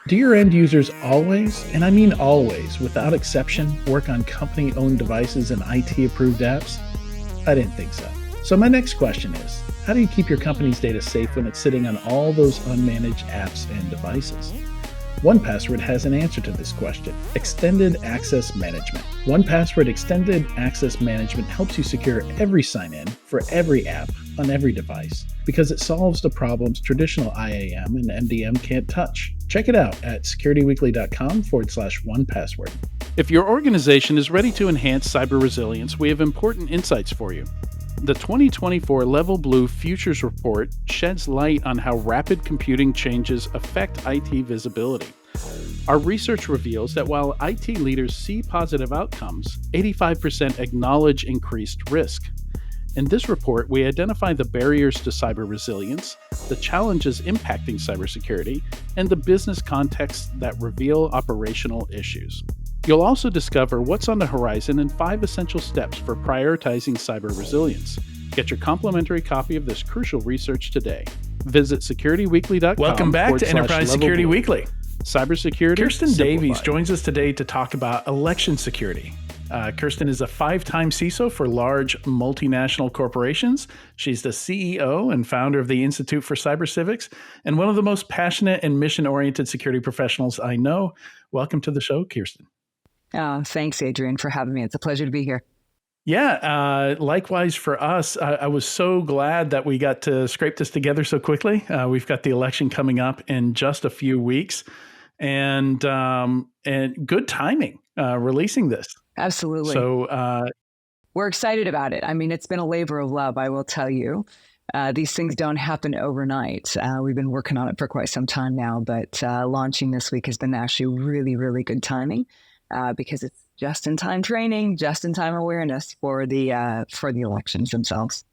Do your end users always, and I mean always, without exception, work on company-owned devices and IT-approved apps? I didn't think so. So my next question is, how do you keep your company's data safe when it's sitting on all those unmanaged apps and devices? 1Password has an answer to this question: Extended Access Management. 1Password Extended Access Management helps you secure every sign-in for every app on every device because it solves the problems traditional IAM and MDM can't touch. Check it out at securityweekly.com/1password. If your organization is ready to enhance cyber resilience, we have important insights for you. The 2024 Level Blue Futures Report sheds light on how rapid computing changes affect IT visibility. Our research reveals that while IT leaders see positive outcomes, 85% acknowledge increased risk. In this report, we identify the barriers to cyber resilience, the challenges impacting cybersecurity, and the business contexts that reveal operational issues. You'll also discover what's on the horizon and 5 essential steps for prioritizing cyber resilience. Get your complimentary copy of this crucial research today. Visit securityweekly.com. Welcome back to Enterprise Security Weekly. Cybersecurity Kirsten Davies simplified. joins us today to talk about election security. Kirsten is a 5-time CISO for large multinational corporations. She's the CEO and founder of the Institute for Cyber Civics and one of the most passionate and mission-oriented security professionals I know. Welcome to the show, Kirsten. Thanks, Adrian, for having me. It's a pleasure to be here. Yeah, likewise for us. I was so glad that we got to scrape this together so quickly. We've got the election coming up in just a few weeks, and good timing releasing this. Absolutely. So we're excited about it. I mean, it's been a labor of love, I will tell you. These things don't happen overnight. We've been working on it for quite some time now, but launching this week has been actually really, really good timing. Because it's just-in-time training, just-in-time awareness for the elections themselves.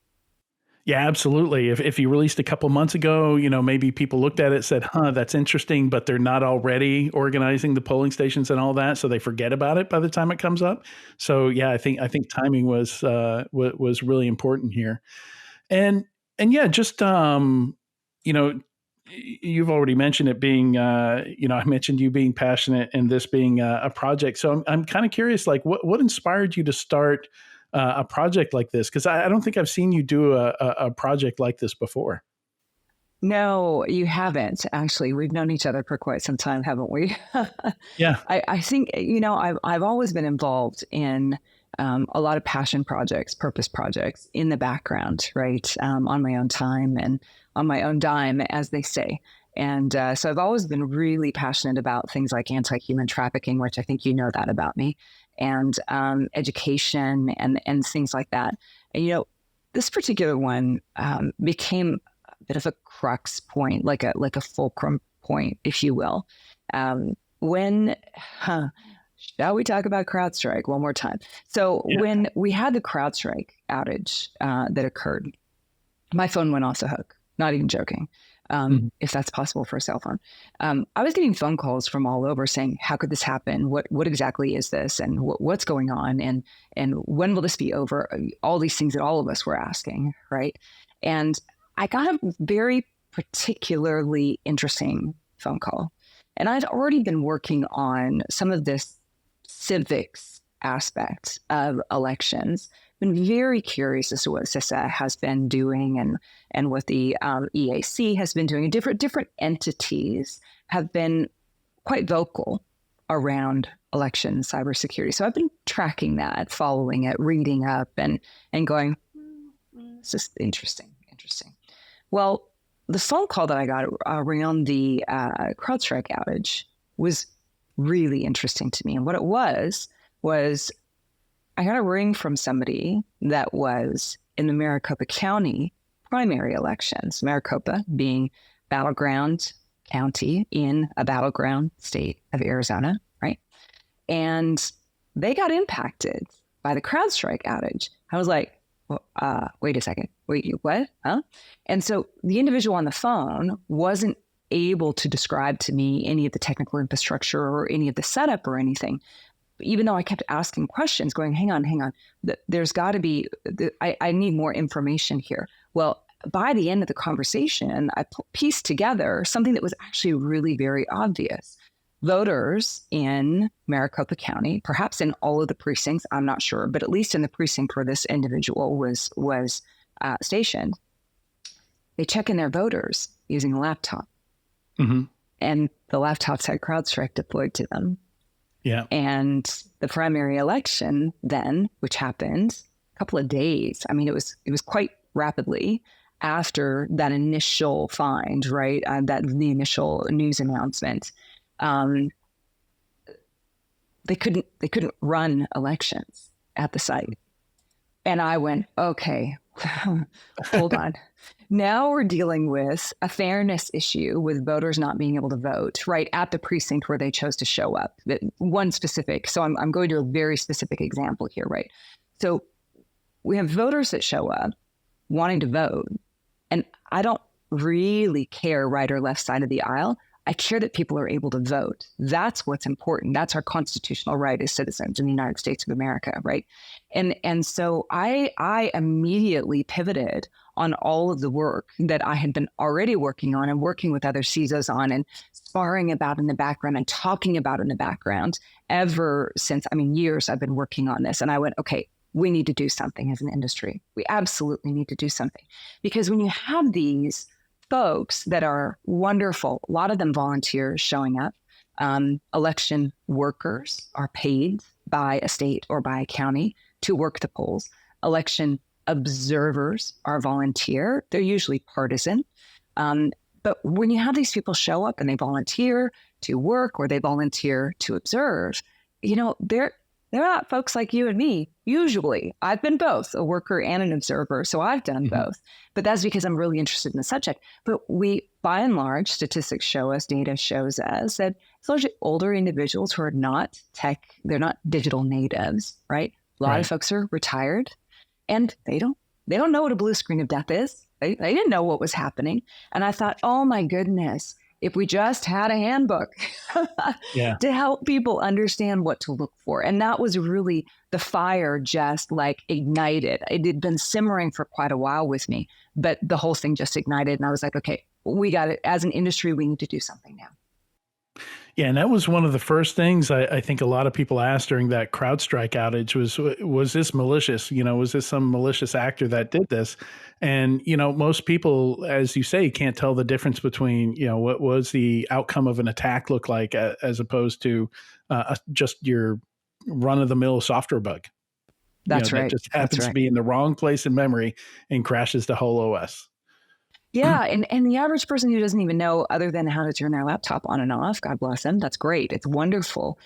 Yeah, absolutely. If you released a couple months ago, maybe people looked at it, said, that's interesting, but they're not already organizing the polling stations and all that, so they forget about it by the time it comes up. So yeah, I think timing was really important here, and yeah, just you've already mentioned it being, I mentioned you being passionate and this being a project. So I'm kind of curious, like what inspired you to start a project like this? Because I don't think I've seen you do a project like this before. No, you haven't. Actually, we've known each other for quite some time, haven't we? Yeah. I think, I've always been involved in a lot of passion projects, purpose projects in the background, right? On my own time and on my own dime, as they say. And so I've always been really passionate about things like anti-human trafficking, which I think you know that about me, and education and things like that. And, this particular one became a bit of a crux point, like a fulcrum point, if you will. Shall we talk about CrowdStrike one more time? So When we had the CrowdStrike outage that occurred, my phone went off the hook. Not even joking, if that's possible for a cell phone. I was getting phone calls from all over saying, how could this happen? What exactly is this? And what's going on? And when will this be over? All these things that all of us were asking, right? And I got a very particularly interesting phone call. And I'd already been working on some of this civics aspect of elections. Been very curious as to what CISA has been doing and what the EAC has been doing. Different entities have been quite vocal around election cybersecurity. So I've been tracking that, following it, reading up and going, it's just interesting. Well, the phone call that I got around the CrowdStrike outage was really interesting to me. And what it was I got a ring from somebody that was in the Maricopa County primary elections, Maricopa being battleground county in a battleground state of Arizona, right? And they got impacted by the CrowdStrike outage. I was like, wait a second. Wait, what? Huh? And so the individual on the phone wasn't able to describe to me any of the technical infrastructure or any of the setup or anything. Even though I kept asking questions, going, hang on, there's got to be, I need more information here. Well, by the end of the conversation, I pieced together something that was actually really very obvious. Voters in Maricopa County, perhaps in all of the precincts, I'm not sure, but at least in the precinct where this individual was stationed, they check in their voters using a laptop. Mm-hmm. And the laptops had CrowdStrike deployed to them. Yeah. And the primary election then, which happened a couple of days, I mean, it was quite rapidly after that initial find, right? The initial news announcement. They couldn't run elections at the site. And I went, okay, hold on. Now we're dealing with a fairness issue with voters not being able to vote, right, at the precinct where they chose to show up. One specific. So I'm going to a very specific example here, right? So we have voters that show up wanting to vote. And I don't really care right or left side of the aisle. I care that people are able to vote. That's what's important. That's our constitutional right as citizens in the United States of America, right? And so I immediately pivoted on all of the work that I had been already working on and working with other CISOs on and sparring about in the background and talking about in the background ever since, years I've been working on this. And I went, okay, we need to do something as an industry. We absolutely need to do something. Because when you have these folks that are wonderful, a lot of them volunteers showing up, election workers are paid by a state or by a county to work the polls. Election observers are volunteer. They're usually partisan. But when you have these people show up and they volunteer to work or they volunteer to observe, they're not folks like you and me. Usually, I've been both a worker and an observer, so I've done both. But that's because I'm really interested in the subject. But we, by and large, statistics show us, data shows us that it's largely older individuals who are not tech, they're not digital natives, right? A lot of folks are retired, and they don't know what a blue screen of death is. They didn't know what was happening. And I thought, oh my goodness, if we just had a handbook to help people understand what to look for. And that was really the fire just like ignited. It had been simmering for quite a while with me, but the whole thing just ignited. And I was like, okay, we got it. As an industry, we need to do something now. Yeah, and that was one of the first things I think a lot of people asked during that CrowdStrike outage was this malicious? Was this some malicious actor that did this? And, most people, as you say, can't tell the difference between, what was the outcome of an attack look like as opposed to just your run-of-the-mill software bug. That's right. That just happens to be in the wrong place in memory and crashes the whole OS. Yeah. And the average person who doesn't even know other than how to turn their laptop on and off, God bless them, that's great. It's wonderful.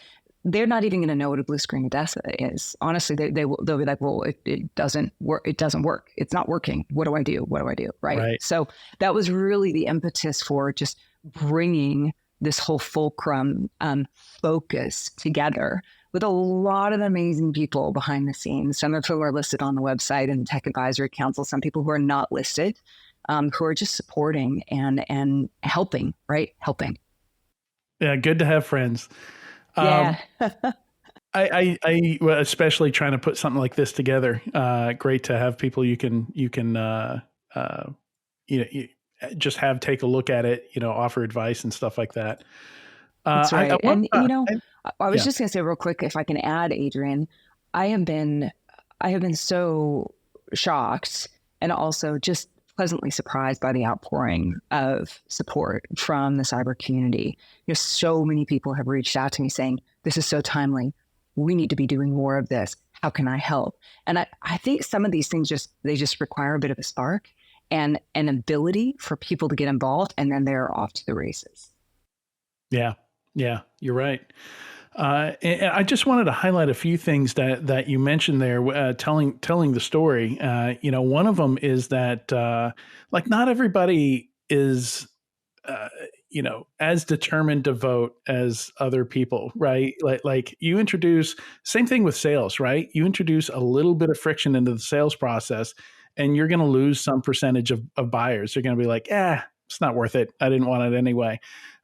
They're not even going to know what a blue screen of death is. Honestly, they'll be like, well, it doesn't work. It doesn't work. It's not working. What do I do? What do I do? Right. So that was really the impetus for just bringing this whole fulcrum focus together with a lot of amazing people behind the scenes. Some of whom are listed on the website and the Tech Advisory Council, some people who are not listed. Who are just supporting and helping, right? Helping. Yeah, good to have friends. Yeah. I especially trying to put something like this together. Great to have people you can just have take a look at it, offer advice and stuff like that. That's right. I was just going to say real quick, if I can add, Adrian, I have been so shocked and also just pleasantly surprised by the outpouring of support from the cyber community. So many people have reached out to me saying, this is so timely. We need to be doing more of this. How can I help? And I think some of these things just require a bit of a spark and an ability for people to get involved, and then they're off to the races. Yeah, you're right. And I just wanted to highlight a few things that you mentioned there, telling the story. One of them is that not everybody is, as determined to vote as other people, right? Like you introduce, same thing with sales, right? You introduce a little bit of friction into the sales process, and you're going to lose some percentage of buyers. They're going to be like, it's not worth it. I didn't want it anyway.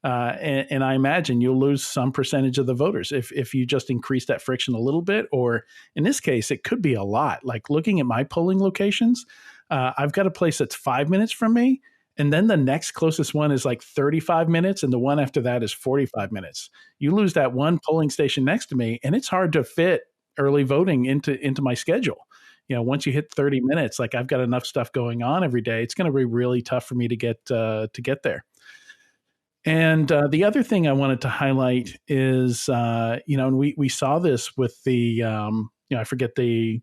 And I imagine you'll lose some percentage of the voters if you just increase that friction a little bit, or in this case, it could be a lot. Like looking at my polling locations, I've got a place that's 5 minutes from me. And then the next closest one is like 35 minutes. And the one after that is 45 minutes. You lose that one polling station next to me, and it's hard to fit early voting into my schedule. Once you hit 30 minutes, like I've got enough stuff going on every day, it's going to be really tough for me to get there. And the other thing I wanted to highlight is, and we saw this with the, I forget the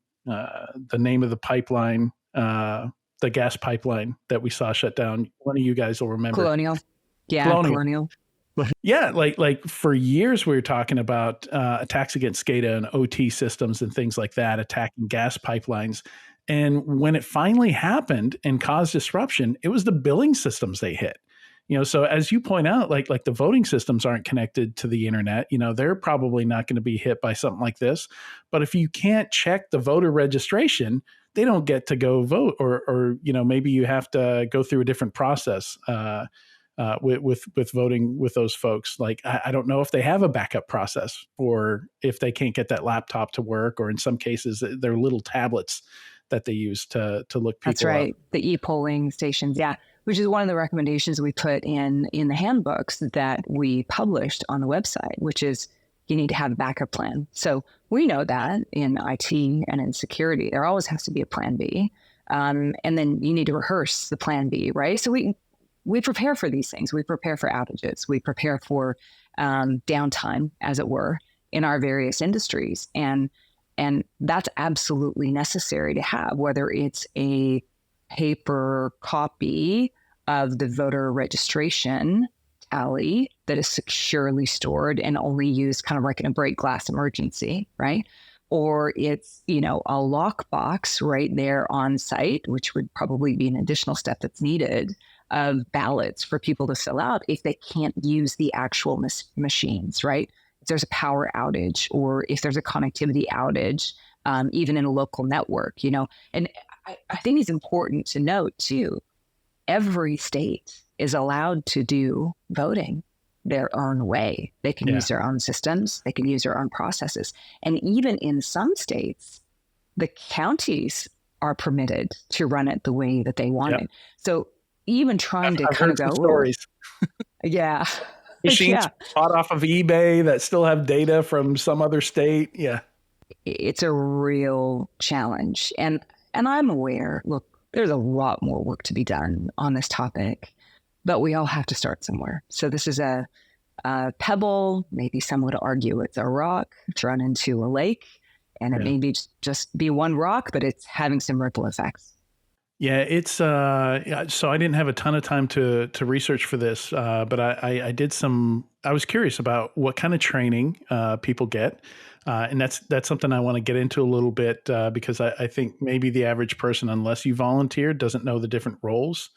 name of the pipeline, the gas pipeline that we saw shut down. One of you guys will remember. Colonial. Yeah, Colonial. Yeah, like for years we were talking about attacks against SCADA and OT systems and things like that, attacking gas pipelines. And when it finally happened and caused disruption, it was the billing systems they hit. So as you point out, like the voting systems aren't connected to the internet, they're probably not going to be hit by something like this. But if you can't check the voter registration, they don't get to go vote, or maybe you have to go through a different process with voting with those folks. Like, I don't know if they have a backup process, or if they can't get that laptop to work, or in some cases they're little tablets that they use to look people That's right. up. The e-polling stations. Yeah. Which is one of the recommendations we put in the handbooks that we published on the website, which is you need to have a backup plan. So we know that in IT and in security, there always has to be a plan B. And then you need to rehearse the plan B, right? So we prepare for these things. We prepare for outages. We prepare for downtime, as it were, in our various industries. And that's absolutely necessary to have, whether it's a paper copy of the voter registration tally that is securely stored and only used kind of like in a break glass emergency, right? Or it's, a lockbox right there on site, which would probably be an additional step that's needed, of ballots for people to fill out if they can't use the actual machines, right? If there's a power outage, or if there's a connectivity outage, even in a local network, and I think it's important to note too, every state is allowed to do voting their own way. They can use their own systems. They can use their own processes. And even in some states, the counties are permitted to run it the way that they want it. So even trying to kind of go, stories. Yeah. Machines bought off of eBay that still have data from some other state. Yeah. It's a real challenge. And I'm aware, look, there's a lot more work to be done on this topic, but we all have to start somewhere. So this is a pebble. Maybe some would argue it's a rock thrown into a lake, and it may be just be one rock, but it's having some ripple effects. Yeah, it's so I didn't have a ton of time to research for this, but I did some. I was curious about what kind of training people get, and that's something I want to get into a little bit because I think maybe the average person, unless you volunteer, doesn't know the different roles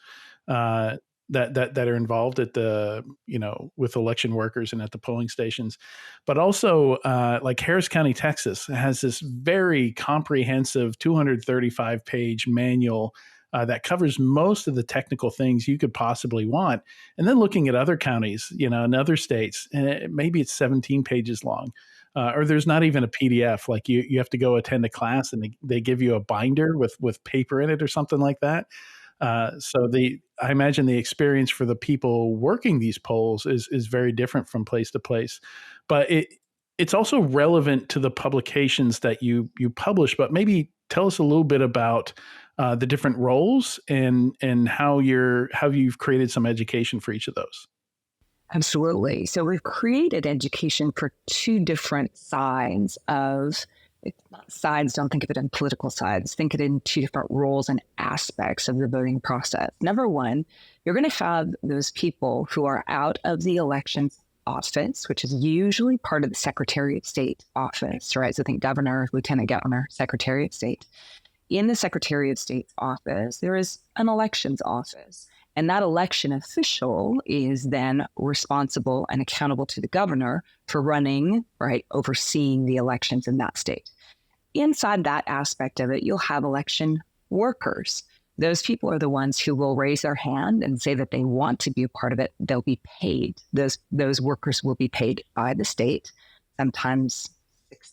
that are involved at the with election workers and at the polling stations. But also, like Harris County, Texas, has this very comprehensive 235-page manual that covers most of the technical things you could possibly want. And then looking at other counties, in other states, maybe it's 17 pages long, or there's not even a PDF. Like you have to go attend a class and they give you a binder with paper in it or something like that. So I imagine the experience for the people working these polls is very different from place to place, but it's also relevant to the publications that you publish. But maybe tell us a little bit about the different roles and how you've created some education for each of those. Absolutely. So we've created education for two different sides of sides. Don't think of it in political sides. Think of it in two different roles and aspects of the voting process. Number one, you're going to have those people who are out of the elections office, which is usually part of the Secretary of State office, right? So think governor, lieutenant governor, Secretary of State. In the Secretary of State's office, there is an elections office. And that election official is then responsible and accountable to the governor for running, right, overseeing the elections in that state. Inside that aspect of it, you'll have election workers. Those people are the ones who will raise their hand and say that they want to be a part of it. They'll be paid. Those workers will be paid by the state, sometimes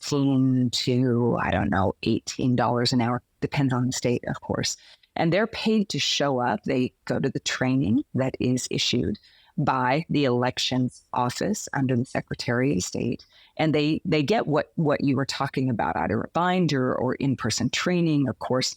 $16 to, $18 an hour, depends on the state, of course. and they're paid to show up. They go to the training that is issued by the elections office under the Secretary of State, and they get what you were talking about, either a binder or in-person training. Of course,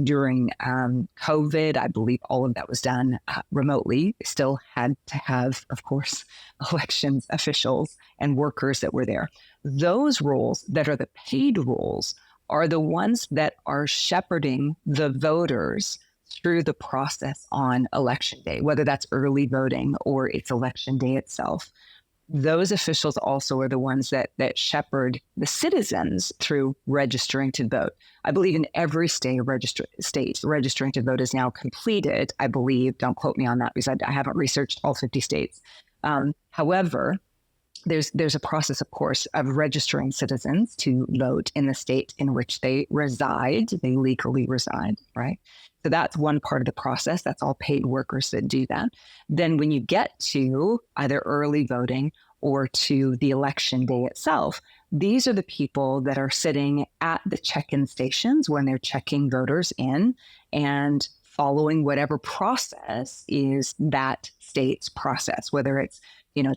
during COVID, I believe all of that was done remotely. Still had to have, of course, elections officials and workers that were there. Those roles that are the paid roles are the ones that are shepherding the voters through the process on election day, whether that's early voting or it's election day itself. Those officials also are the ones that shepherd the citizens through registering to vote. I believe in every state registering to vote is now completed. I believe, don't quote me on that because I haven't researched all 50 states. However, there's a process, of course, of registering citizens to vote in the state in which they reside. They legally reside, right? So that's one part of the process. That's all paid workers that do that. Then when you get to either early voting or to the election day itself, these are the people that are sitting at the check-in stations when they're checking voters in and following whatever process is that state's process, whether it's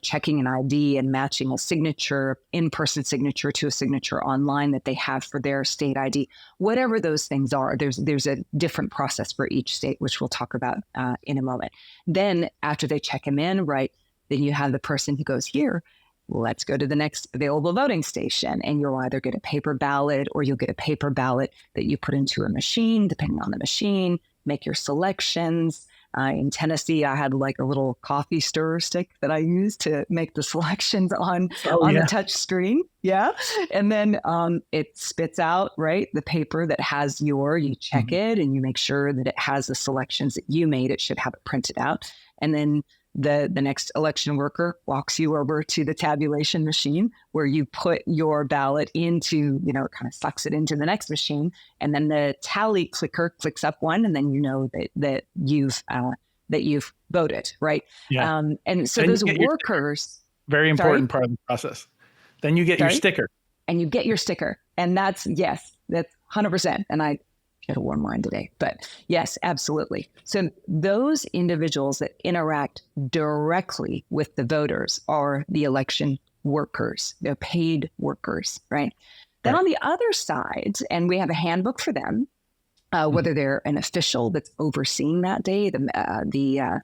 checking an ID and matching a signature, in-person signature to a signature online that they have for their state ID, whatever those things are. There's a different process for each state, which we'll talk about in a moment. Then after they check them in, right, then you have the person who goes, here, let's go to the next available voting station. And you'll either get a paper ballot or you'll get a paper ballot that you put into a machine, depending on the machine, make your selections. In Tennessee, I had like a little coffee stirrer stick that I used to make the selections on the touch screen. Yeah. And then it spits out, right, the paper that has you check it and you make sure that it has the selections that you made. It should have it printed out. And then the next election worker walks you over to the tabulation machine where you put your ballot into, kind of sucks it into the next machine. And then the tally clicker clicks up one, and then that you've voted, right? Yeah. And so those workers... Very important part of the process. Then you get your sticker. And you get your sticker. And that's 100%. And I should have worn mine today, but yes, absolutely. So those individuals that interact directly with the voters are the election workers. They're paid workers, right? Then on the other side, and we have a handbook for them, whether they're an official that's overseeing that day, the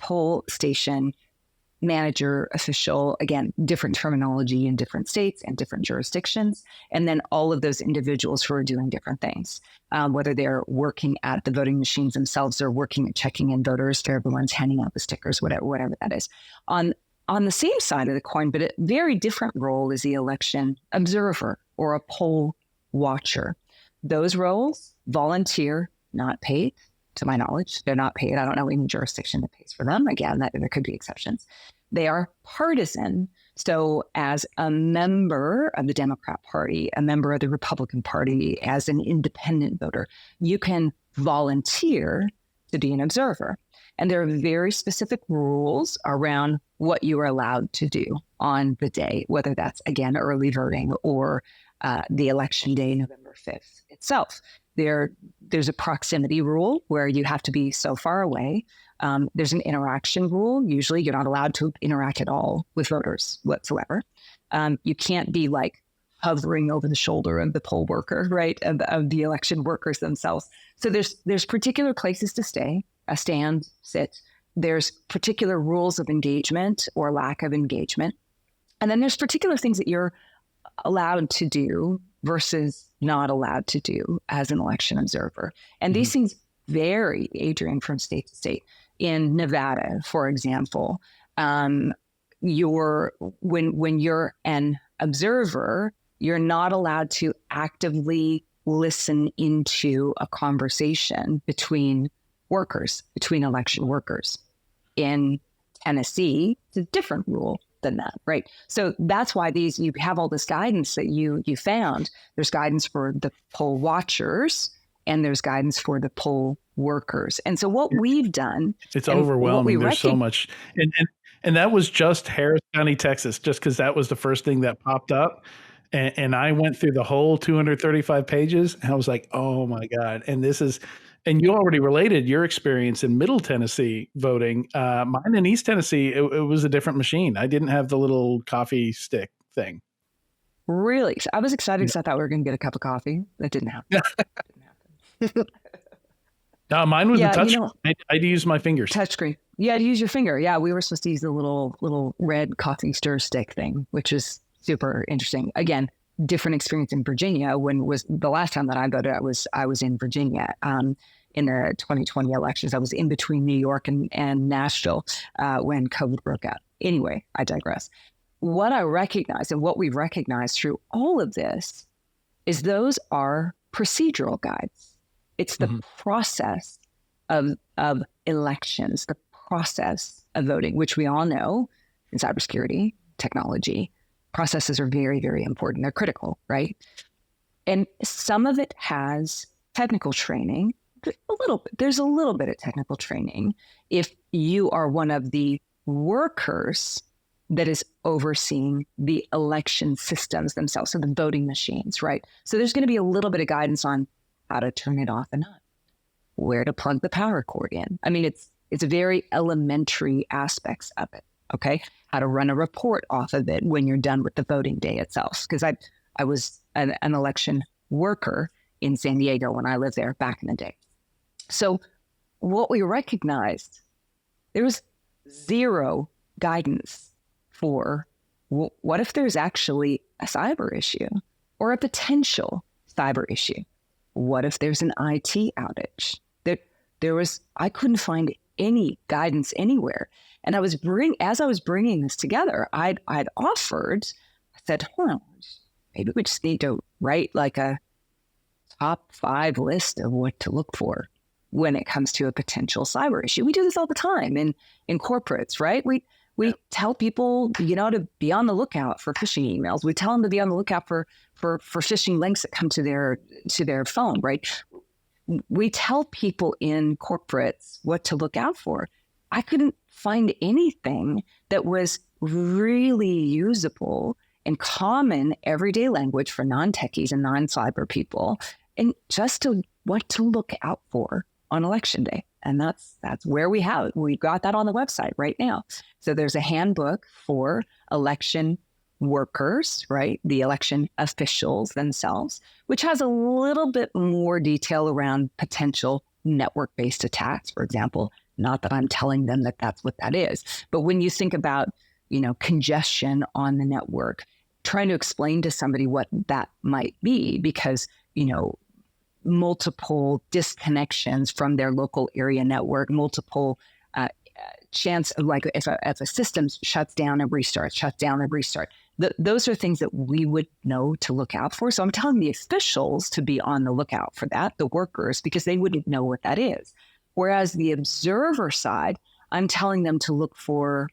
poll station manager, official, again, different terminology in different states and different jurisdictions. And then all of those individuals who are doing different things, whether they're working at the voting machines themselves or working at checking in voters, for everyone's handing out the stickers, whatever that is. On the same side of the coin, but a very different role, is the election observer or a poll watcher. Those roles, volunteer, not paid. To my knowledge, they're not paid. I don't know any jurisdiction that pays for them. Again, there could be exceptions. They are partisan. So as a member of the Democrat Party, a member of the Republican Party, as an independent voter, you can volunteer to be an observer. And there are very specific rules around what you are allowed to do on the day, whether that's, again, early voting or the election day, November 5th itself. There's a proximity rule where you have to be so far away. There's an interaction rule. Usually you're not allowed to interact at all with voters whatsoever. You can't be like hovering over the shoulder of the poll worker, right, of the election workers themselves. So there's particular places to stay, stand, sit. There's particular rules of engagement or lack of engagement. And then there's particular things that you're allowed to do versus not allowed to do as an election observer. And these things vary, Adrian, from state to state. In Nevada, for example, when you're an observer, you're not allowed to actively listen into a conversation between election workers. In Tennessee, it's a different rule than that, right? So that's why you have all this guidance that you found. There's guidance for the poll watchers and there's guidance for the poll workers. And so what we've done, it's overwhelming. There's so much. And that was just Harris County, Texas, just because that was the first thing that popped up. And I went through the whole 235 pages and I was like, oh my God. And you already related your experience in Middle Tennessee voting. Mine in East Tennessee, it was a different machine. I didn't have the little coffee stick thing. Really? I was excited because I thought we were going to get a cup of coffee. That didn't happen. No, mine was a touch. I had to use my fingers. Touchscreen. You had to use your finger. Yeah, we were supposed to use the little red coffee stir stick thing, which is super interesting. Again, different experience in Virginia. When was the last time that I voted? I was in Virginia in the 2020 elections. I was in between New York and Nashville when COVID broke out. Anyway, I digress. What I recognize and what we recognize through all of this is those are procedural guides. It's the process of elections, the process of voting, which we all know in cybersecurity technology, processes are very, very important. They're critical, right? And some of it has technical training. There's a little bit of technical training if you are one of the workers that is overseeing the election systems themselves, so the voting machines, right? So there's going to be a little bit of guidance on how to turn it off and on, where to plug the power cord in. I mean, it's very elementary aspects of it, okay? How to run a report off of it when you're done with the voting day itself. Because I was an election worker in San Diego when I lived there back in the day. So what we recognized, there was zero guidance for what if there's actually a cyber issue or a potential cyber issue? What if there's an IT outage? I couldn't find any guidance anywhere. And as I was bringing this together, I'd offered, I said, maybe we just need to write like a top 5 list of what to look for when it comes to a potential cyber issue. We do this all the time in corporates, right? We tell people, to be on the lookout for phishing emails. We tell them to be on the lookout for phishing links that come to their phone, right? We tell people in corporates what to look out for. I couldn't find anything that was really usable and common everyday language for non-techies and non-cyber people, and just what to look out for on election day. And that's where we have it. We've got that on the website right now. So there's a handbook for election workers, right? The election officials themselves, which has a little bit more detail around potential network-based attacks, for example. Not that I'm telling them that that's what that is. But when you think about, congestion on the network, trying to explain to somebody what that might be, because, multiple disconnections from their local area network, multiple chance of, like, if a system shuts down and restarts, those are things that we would know to look out for. So I'm telling the officials to be on the lookout for that, the workers, because they wouldn't know what that is. Whereas the observer side, I'm telling them to look for,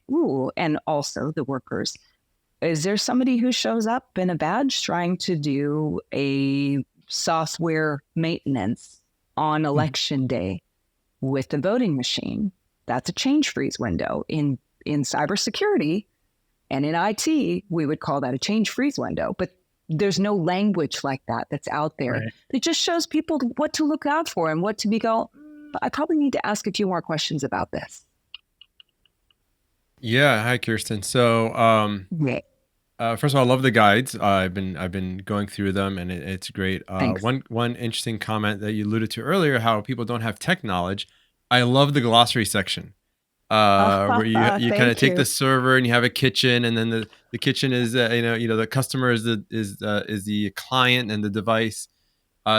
and also the workers, is there somebody who shows up in a badge trying to do a software maintenance on election day with the voting machine? That's a change freeze window. In cybersecurity and in IT, we would call that a change freeze window. But there's no language like that that's out there. Right. It just shows people what to look out for and what to be I probably need to ask a few more questions about this. Yeah. Hi, Kirsten. So, first of all, I love the guides. I've been going through them, and it's great. One interesting comment that you alluded to earlier, how people don't have tech knowledge. I love the glossary section, where you kind of take the server and you have a kitchen, and then the kitchen is the customer is the client and the device.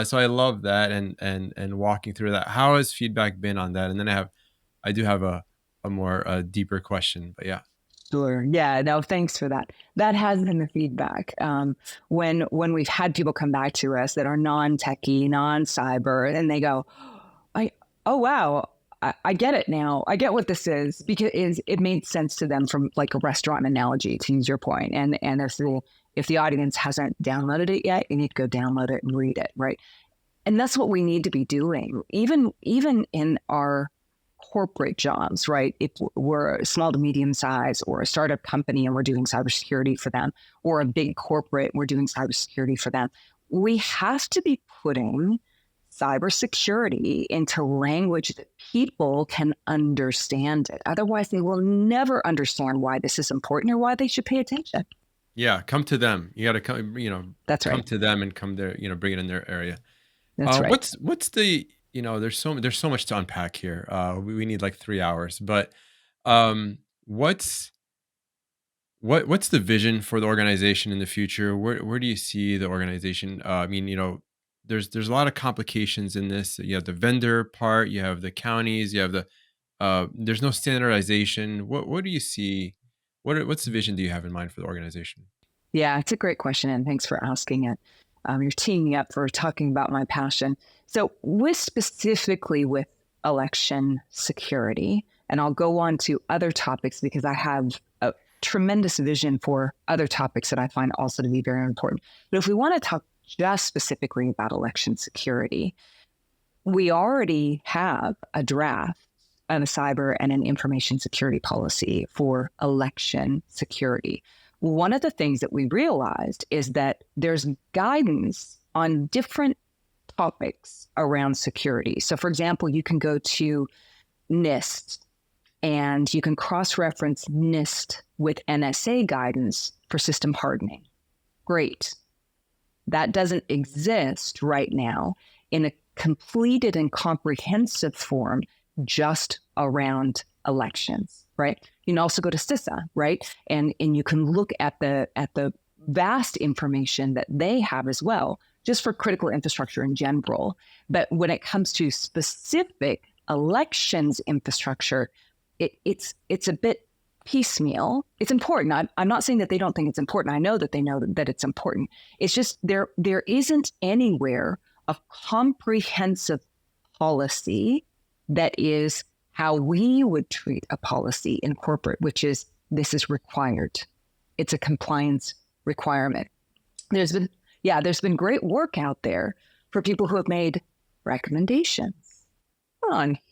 So I love that and walking through that. How has feedback been on that? And then I do have a more deeper question, but yeah. Sure. Yeah. No, thanks for that. That has been the feedback. When we've had people come back to us that are non-techie, non-cyber, and they go, oh, wow, I get it now. I get what this is, because it made sense to them from like a restaurant analogy, to use your point. And if the audience hasn't downloaded it yet, you need to go download it and read it, right? And that's what we need to be doing. Even in our corporate jobs, right? If we're a small to medium size or a startup company and we're doing cybersecurity for them, or a big corporate, we're doing cybersecurity for them, we have to be putting cybersecurity into language that people can understand it. Otherwise, they will never understand why this is important or why they should pay attention. Yeah, come to them. You got to come, That's come right. to them and come there, bring it in their area. That's right. What's the, there's so much to unpack here. We need like 3 hours, but what's the vision for the organization in the future? Where do you see the organization? I mean, there's a lot of complications in this. You have the vendor part, you have the counties, you have the there's no standardization. What do you see? What's the vision do you have in mind for the organization? Yeah, it's a great question, and thanks for asking it. You're teeing me up for talking about my passion. So specifically with election security, and I'll go on to other topics because I have a tremendous vision for other topics that I find also to be very important. But if we want to talk just specifically about election security, we already have a draft of a cyber and an information security policy for election security. One of the things that we realized is that there's guidance on different topics around security. So, for example, you can go to NIST and you can cross-reference NIST with NSA guidance for system hardening. Great. That doesn't exist right now in a completed and comprehensive form just around elections, right? You can also go to CISA, right? And you can look at the vast information that they have as well, just for critical infrastructure in general. But when it comes to specific elections infrastructure, it's a bit piecemeal. It's important. I'm not saying that they don't think it's important. I know that they know that it's important. It's just there isn't anywhere a comprehensive policy that is how we would treat a policy in corporate, which is this is required. It's a compliance requirement. There's been great work out there for people who have made recommendations.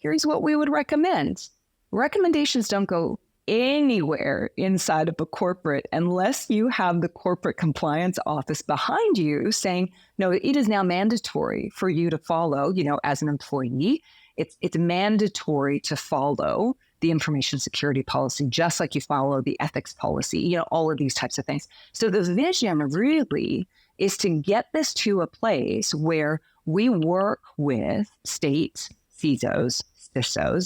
Here's what we would recommend. Recommendations don't go anywhere inside of a corporate unless you have the corporate compliance office behind you saying, no, it is now mandatory for you to follow, as an employee. It's mandatory to follow the information security policy, just like you follow the ethics policy, all of these types of things. So the vision really is to get this to a place where we work with state CISOs,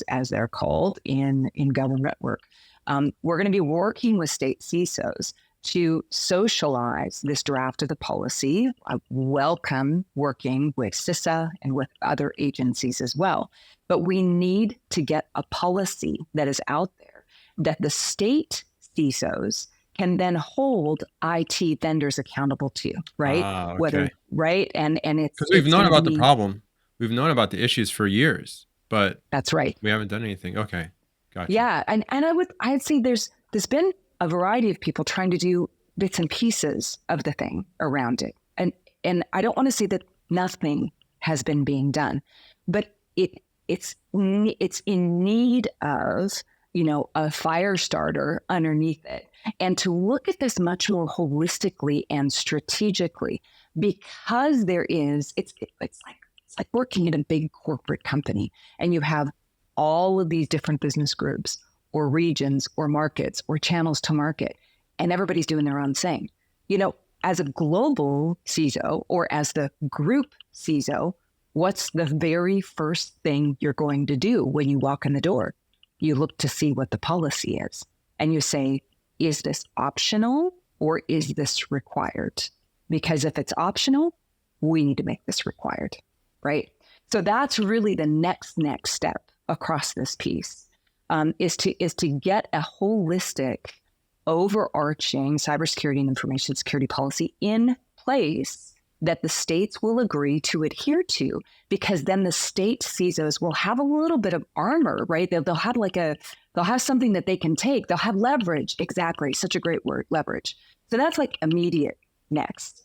as they're called in government work. We're going to be working with state CISOs to socialize this draft of the policy. I welcome working with CISA and with other agencies as well. But we need to get a policy that is out there that the state CISOs can then hold IT vendors accountable to, right? Okay. Whether right and it's because we've known about the problem, we've known about the issues for years, but that's right. We haven't done anything. Okay, gotcha. Yeah, and I'd say there's been a variety of people trying to do bits and pieces of the thing around it, and I don't want to say that nothing has been being done, but it's in need of a fire starter underneath it, and to look at this much more holistically and strategically, because it's like working in a big corporate company and you have all of these different business groups or regions or markets or channels to market, and everybody's doing their own thing. As a global CISO or as the group CISO, what's the very first thing you're going to do when you walk in the door? You look to see what the policy is. And you say, is this optional or is this required? Because if it's optional, we need to make this required, right? So that's really the next step across this piece, is to get a holistic, overarching cybersecurity and information security policy in place that the states will agree to adhere to, because then the state CISOs will have a little bit of armor, right? They'll have they'll have something that they can take. They'll have leverage. Exactly. Such a great word, leverage. So that's like immediate next.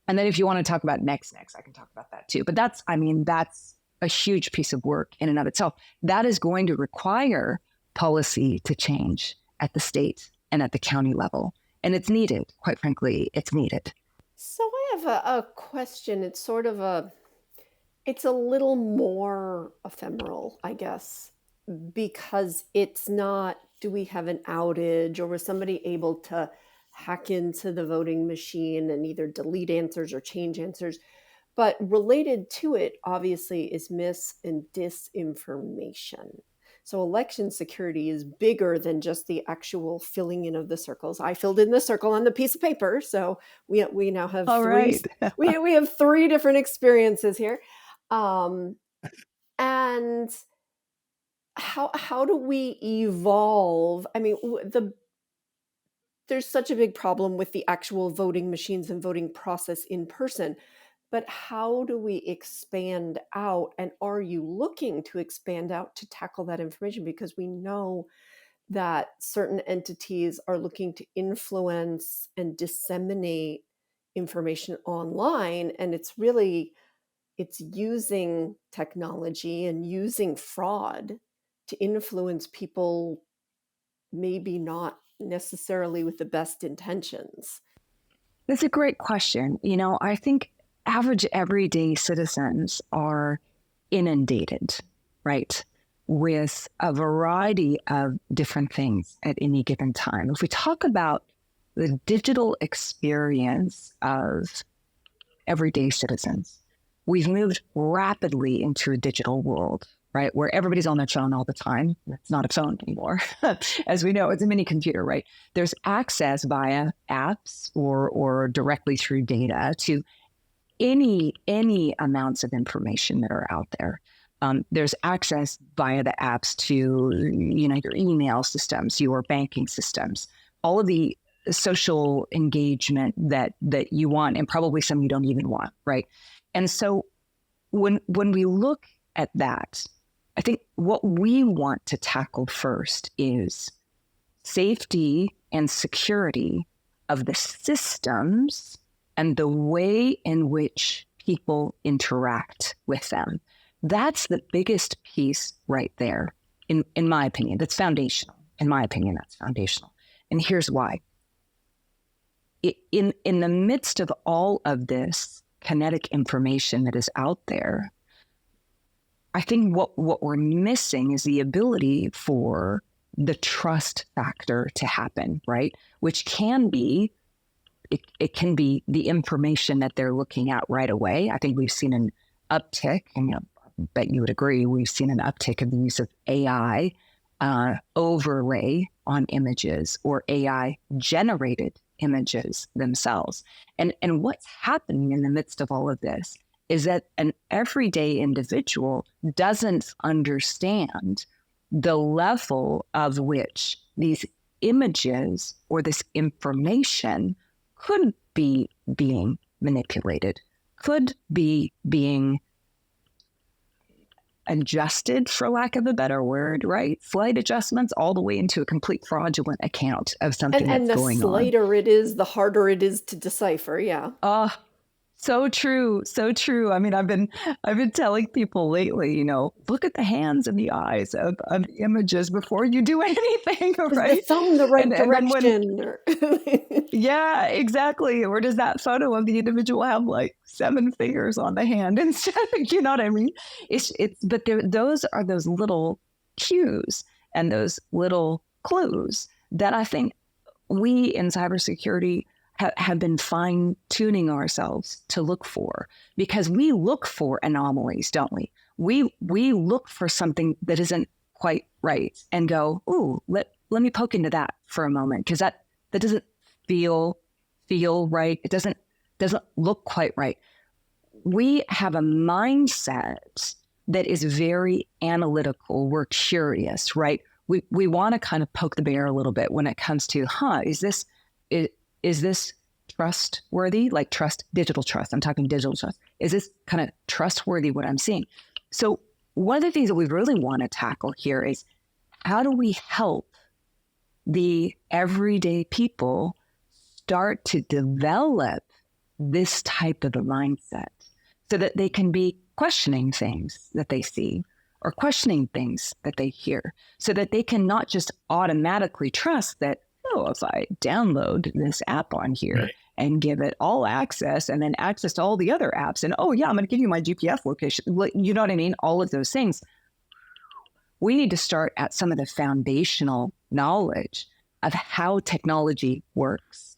And then if you want to talk about next, I can talk about that too. But that's a huge piece of work in and of itself. That is going to require policy to change at the state and at the county level. And it's needed, quite frankly, it's needed. So I have a question. It's sort of it's a little more ephemeral, I guess, because it's not, do we have an outage or was somebody able to hack into the voting machine and either delete answers or change answers? But related to it, obviously, is mis and disinformation. So election security is bigger than just the actual filling in of the circles. I filled in the circle on the piece of paper, so we now have we have 3 different experiences here. And how do we evolve? I mean, there's such a big problem with the actual voting machines and voting process in person. But how do we expand out? And are you looking to expand out to tackle that information? Because we know that certain entities are looking to influence and disseminate information online. And it's using technology and using fraud to influence people, maybe not necessarily with the best intentions. That's a great question. I think average everyday citizens are inundated, right, with a variety of different things at any given time. If we talk about the digital experience of everyday citizens, we've moved rapidly into a digital world, right, where everybody's on their phone all the time. It's not a phone anymore. As we know, it's a mini computer, right? There's access via apps or directly through data to any amounts of information that are out there. There's access via the apps to, your email systems, your banking systems, all of the social engagement that you want, and probably some you don't even want, right? And so when we look at that, I think what we want to tackle first is safety and security of the systems and the way in which people interact with them. That's the biggest piece right there, in my opinion. That's foundational. In my opinion, that's foundational. And here's why. In the midst of all of this kinetic information that is out there, I think what we're missing is the ability for the trust factor to happen, right? Which can be, it can be the information that they're looking at right away. I think we've seen an uptick, and I bet you would agree, we've seen an uptick of the use of AI overlay on images or AI generated images themselves. And what's happening in the midst of all of this is that an everyday individual doesn't understand the level of which these images or this information could be being manipulated, could be being adjusted, for lack of a better word, right? Slight adjustments all the way into a complete fraudulent account of something that's going on. And the slighter it is, the harder it is to decipher. Yeah. So true. So true. I mean, I've been telling people lately, look at the hands and the eyes of images before you do anything, right? Is the thumb the right direction? Yeah, exactly. Or does that photo of the individual have like 7 fingers on the hand instead? You know what I mean? But those are those little cues and those little clues that I think we in cybersecurity have been fine-tuning ourselves to look for, because we look for anomalies, don't we? We look for something that isn't quite right and go, ooh, let me poke into that for a moment, because that doesn't feel right. It doesn't look quite right. We have a mindset that is very analytical. We're curious, right? We want to kind of poke the bear a little bit when it comes to, is this trustworthy? Like digital trust. I'm talking digital trust. Is this kind of trustworthy what I'm seeing? So one of the things that we really want to tackle here is, how do we help the everyday people start to develop this type of a mindset so that they can be questioning things that they see or questioning things that they hear, so that they can not just automatically trust that, oh, if I download this app on here and give it all access and then access to all the other apps, and oh yeah, I'm going to give you my GPS location. You know what I mean? All of those things. We need to start at some of the foundational knowledge of how technology works,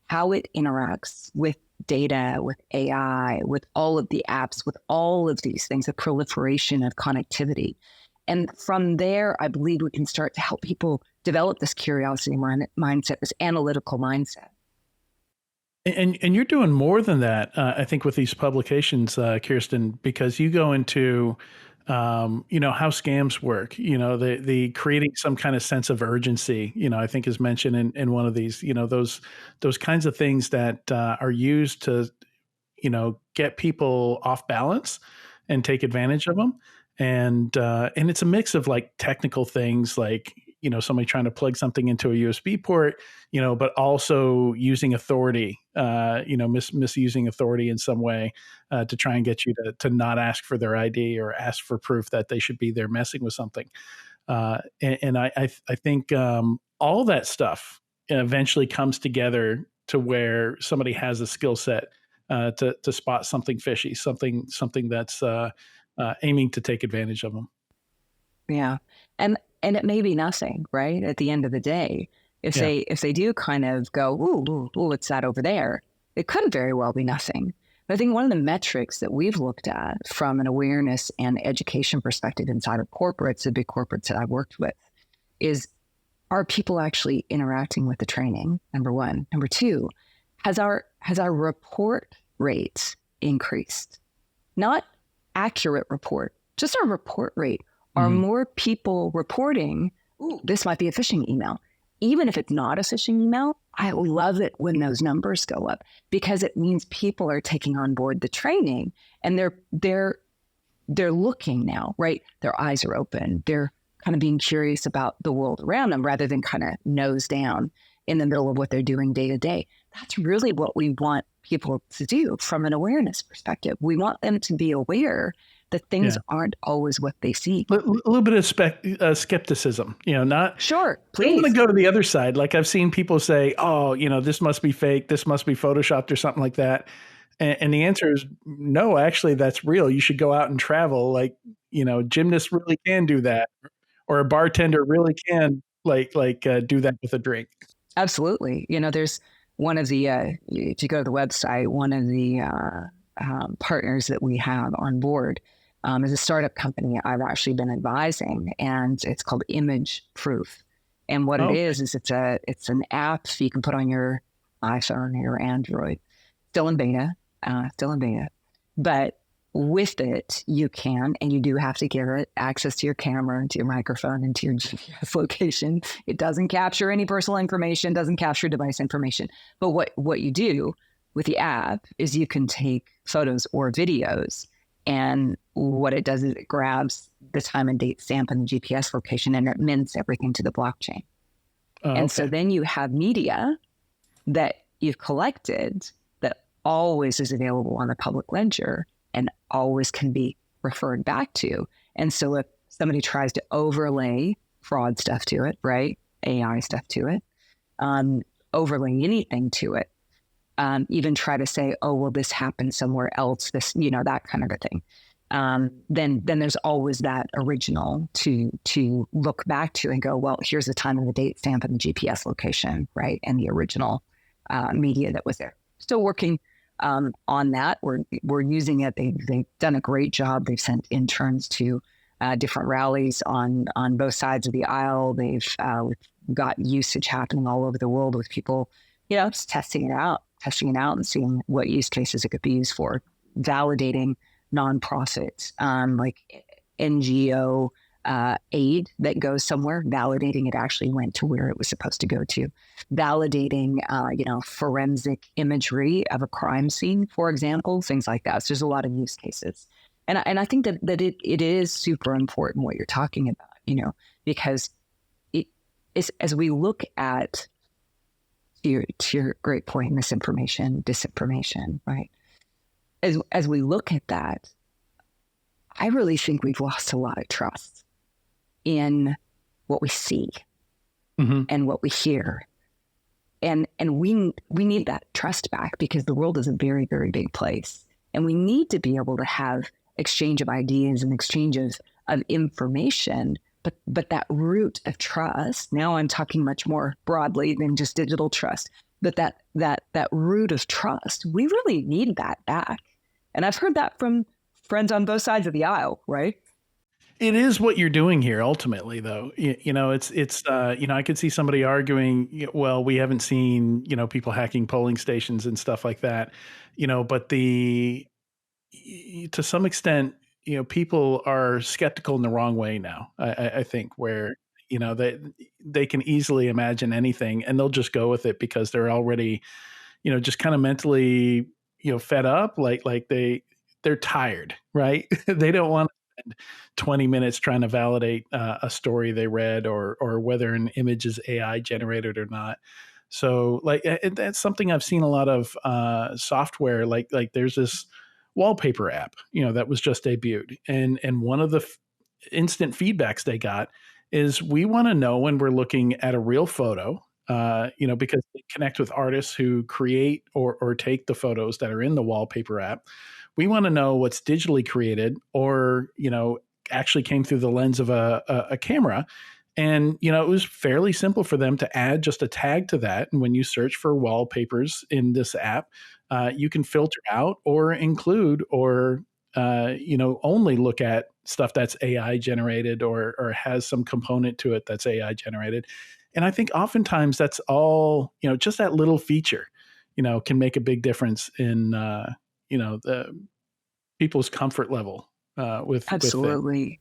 how it interacts with data, with AI, with all of the apps, with all of these things, the proliferation of connectivity. And from there, I believe we can start to help people develop this curiosity mindset, this analytical mindset. And you're doing more than that, I think, with these publications, Kirsten, because you go into, how scams work, the creating some kind of sense of urgency, I think is mentioned in one of these, those kinds of things that are used to, get people off balance and take advantage of them. And it's a mix of like technical things like, somebody trying to plug something into a USB port, but also using authority, misusing authority in some way to try and get you to not ask for their ID or ask for proof that they should be there messing with something. And I think all that stuff eventually comes together to where somebody has a skill set to spot something fishy, something that's aiming to take advantage of them. Yeah. And it may be nothing, right? At the end of the day, if they do kind of go, ooh, what's that over there? It could very well be nothing. But I think one of the metrics that we've looked at from an awareness and education perspective inside of corporates, the big corporates that I've worked with, is, are people actually interacting with the training? Number one. Number two, has our report rate increased? Not accurate report, just our report rate. Are more people reporting, ooh, this might be a phishing email? Even if it's not a phishing email, I love it when those numbers go up, because it means people are taking on board the training and they're looking now, right? Their eyes are open. They're kind of being curious about the world around them rather than kind of nose down in the middle of what they're doing day to day. That's really what we want people to do from an awareness perspective. We want them to be aware that things aren't always what they see. A little bit of skepticism, not sure. Please. I want to go to the other side. Like I've seen people say, "Oh, this must be fake. This must be photoshopped or something like that." And the answer is no. Actually, that's real. You should go out and travel. Like gymnasts really can do that, or a bartender really can do that with a drink. Absolutely. There's one of the if you go to the website, one of the partners that we have on board is a startup company I've actually been advising, and it's called Image Proof. And what it is it's an app you can put on your iPhone or your Android, still in beta. But with it, you can, and you do have to give it access to your camera, to your microphone, and to your GPS location. It doesn't capture any personal information, doesn't capture device information. But what you do with the app is you can take photos or videos, and what it does is it grabs the time and date stamp and the GPS location, and it mints everything to the blockchain. So then you have media that you've collected that always is available on the public ledger and always can be referred back to. And so if somebody tries to overlay fraud stuff to it, right, AI stuff to it, overlay anything to it, even try to say, oh, well, this happened somewhere else, this, that kind of a thing. Then there's always that original to look back to and go, well, here's the time and the date stamp and the GPS location, right? And the original media that was there. Still working on that. We're using it. They've done a great job. They've sent interns to different rallies on both sides of the aisle. We've got usage happening all over the world with people, just testing it out and seeing what use cases it could be used for, validating nonprofits, like NGO aid that goes somewhere, validating it actually went to where it was supposed to go to, validating, forensic imagery of a crime scene, for example, things like that. So there's a lot of use cases. And I think that it is super important what you're talking about, because it is, as we look at, to your great point, misinformation, disinformation, right? As we look at that, I really think we've lost a lot of trust in what we see and what we hear. And we need that trust back, because the world is a very, very big place. And we need to be able to have exchange of ideas and exchange of information. But that root of trust, now I'm talking much more broadly than just digital trust, but that root of trust, we really need that back. And I've heard that from friends on both sides of the aisle, right? It is what you're doing here ultimately, though. It's I could see somebody arguing, well, we haven't seen, people hacking polling stations and stuff like that, but to some extent, people are skeptical in the wrong way now. I think, where, they can easily imagine anything and they'll just go with it because they're already, just kind of mentally, fed up, like they're tired, right? They don't want to spend 20 minutes trying to validate a story they read, or whether an image is AI generated or not. So that's something I've seen a lot of software, like there's this wallpaper app, that was just debuted. And one of the instant feedbacks they got is, we want to know when we're looking at a real photo, because they connect with artists who create or take the photos that are in the wallpaper app. We want to know what's digitally created, or, actually came through the lens of a camera. And, it was fairly simple for them to add just a tag to that. And when you search for wallpapers in this app, you can filter out or include, or, only look at stuff that's AI generated, or has some component to it that's AI generated. And I think oftentimes that's all, just that little feature, can make a big difference in, the people's comfort level with Absolutely.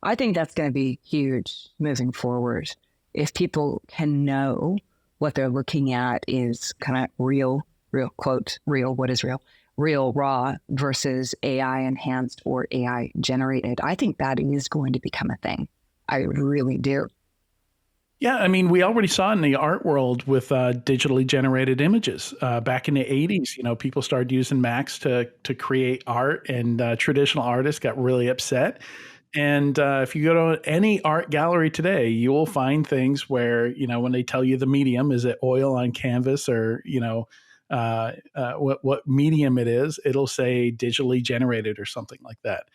I think that's going to be huge moving forward. If people can know what they're looking at is kind of real quote, real, what is real? Real raw versus AI enhanced or AI generated. I think that is going to become a thing. I really do. Yeah, I mean, we already saw in the art world with digitally generated images. Back in the 80s, people started using Macs to create art, and traditional artists got really upset. And if you go to any art gallery today, you will find things where, when they tell you the medium, is it oil on canvas, or, what medium it is, it'll say digitally generated or something like that.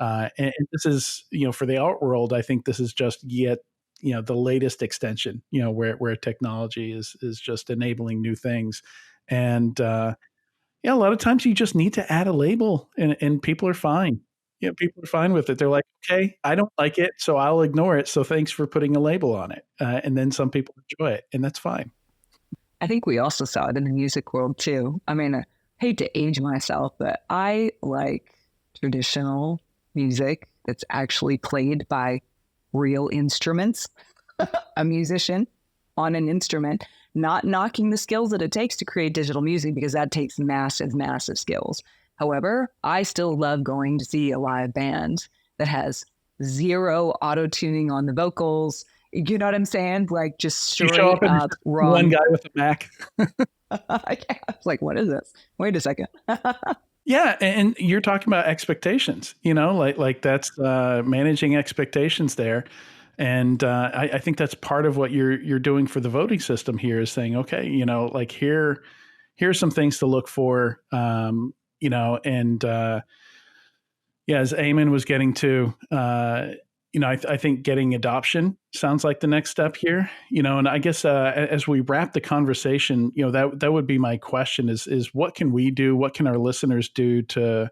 And this is, for the art world, I think this is just yet, the latest extension, where technology is just enabling new things. And a lot of times you just need to add a label, and people are fine. People are fine with it. They're like, okay, I don't like it, so I'll ignore it. So thanks for putting a label on it. And then some people enjoy it, and that's fine. I think we also saw it in the music world too. I mean, I hate to age myself, but I like traditional music that's actually played by real instruments, a musician on an instrument, not knocking the skills that it takes to create digital music, because that takes massive, massive skills. However, I still love going to see a live band that has zero auto-tuning on the vocals. You know what I'm saying? Like, just straight up raw. One guy with a Mac. I was like, what is this? Wait a second. Yeah, and you're talking about expectations, like that's managing expectations there. And I think that's part of what you're doing for the voting system here, is saying, okay, like here's some things to look for, and as Eamon was getting to, I think getting adoption sounds like the next step here, and I guess as we wrap the conversation, that would be my question is what can we do? What can our listeners do to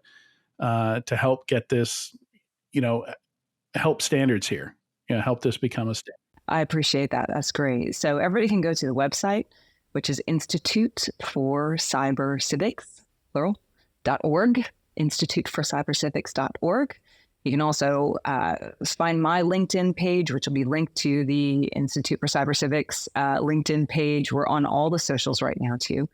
help get this, help standards here, help this become a standard? I appreciate that. That's great. So everybody can go to the website, which is Institute for Cybercivics, plural.org, instituteforcybercivics.org. You can also find my LinkedIn page, which will be linked to the Institute for Cybercivics LinkedIn page. We're on all the socials right now, too.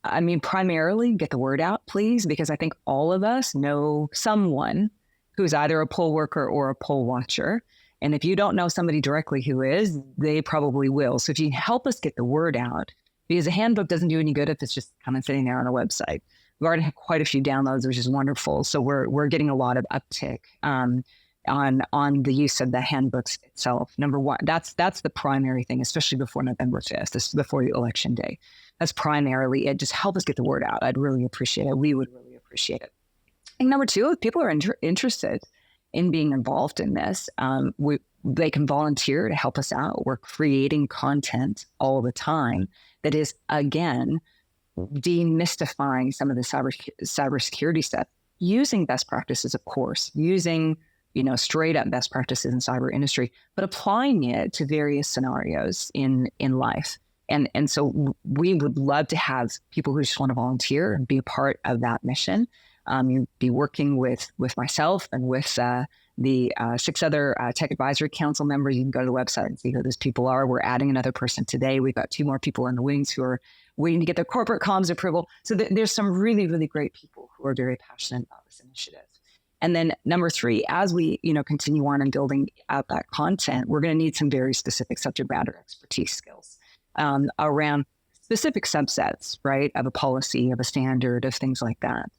I mean, primarily get the word out, please, because I think all of us know someone who's either a poll worker or a poll watcher. And if you don't know somebody directly who is, they probably will. So if you help us get the word out, because a handbook doesn't do any good if it's just kind of sitting there on a website. We've already had quite a few downloads, which is wonderful. So we're getting a lot of uptick on the use of the handbooks itself. Number one, that's the primary thing, especially before November 5th, this before the election day. That's primarily it. Just help us get the word out. I'd really appreciate it. We would really appreciate it. And number two, if people are interested in being involved in this, they can volunteer to help us out. We're creating content all the time that is, again, demystifying some of the cybersecurity stuff, using best practices, of course, using straight up best practices in cyber industry, but applying it to various scenarios in life. And so we would love to have people who just want to volunteer and be a part of that mission. You'd be working with myself and with the 6 other Tech Advisory Council members. You can go to the website and see who those people are. We're adding another person today. We've got 2 more people in the wings who are waiting to get their corporate comms approval. So there's some really, really great people who are very passionate about this initiative. And then number 3, as we continue on and building out that content, we're going to need some very specific subject matter expertise skills around specific subsets, right, of a policy, of a standard, of things like that.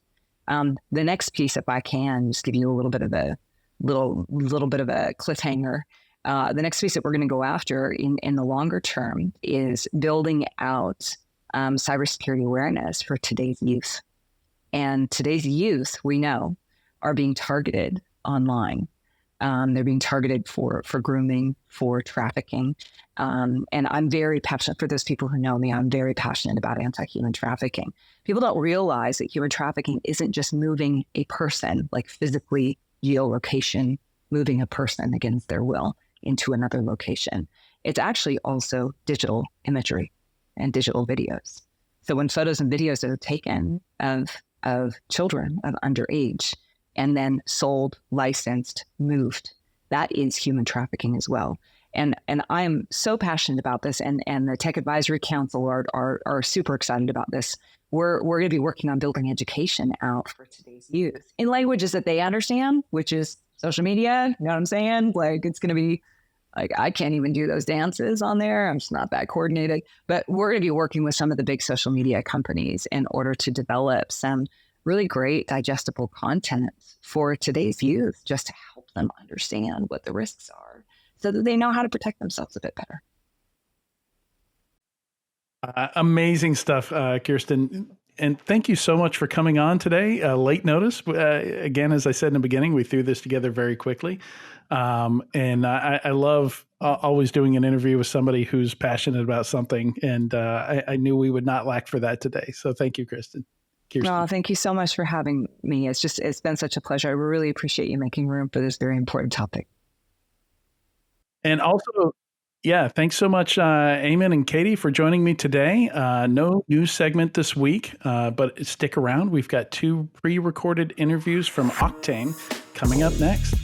The next piece, if I can just give you a little bit of a cliffhanger, the next piece that we're going to go after in the longer term is building out cybersecurity awareness for today's youth. And today's youth, we know, are being targeted online. They're being targeted for grooming, for trafficking. And I'm very passionate, for those people who know me, I'm very passionate about anti-human trafficking. People don't realize that human trafficking isn't just moving a person, like physically geolocation, moving a person against their will into another location. It's actually also digital imagery and digital videos. So when photos and videos are taken of children of underage and then sold, licensed, moved, that is human trafficking as well. And I am so passionate about this, and the Tech Advisory Council are super excited about this. We're going to be working on building education out for today's youth in languages that they understand, which is social media. You know what I'm saying? Like, it's going to be like, I can't even do those dances on there. I'm just not that coordinated. But we're going to be working with some of the big social media companies in order to develop some really great digestible content for today's youth, just to help them understand what the risks are so that they know how to protect themselves a bit better. Amazing stuff, Kirsten. And thank you so much for coming on today. Late notice. Again, as I said in the beginning, we threw this together very quickly. And I love always doing an interview with somebody who's passionate about something. And I knew we would not lack for that today. So thank you, Kirsten. Oh, thank you so much for having me. It's been such a pleasure. I really appreciate you making room for this very important topic. And also, yeah, thanks so much, Eamon and Katie, for joining me today. No news segment this week, but stick around. We've got 2 pre-recorded interviews from Octane coming up next.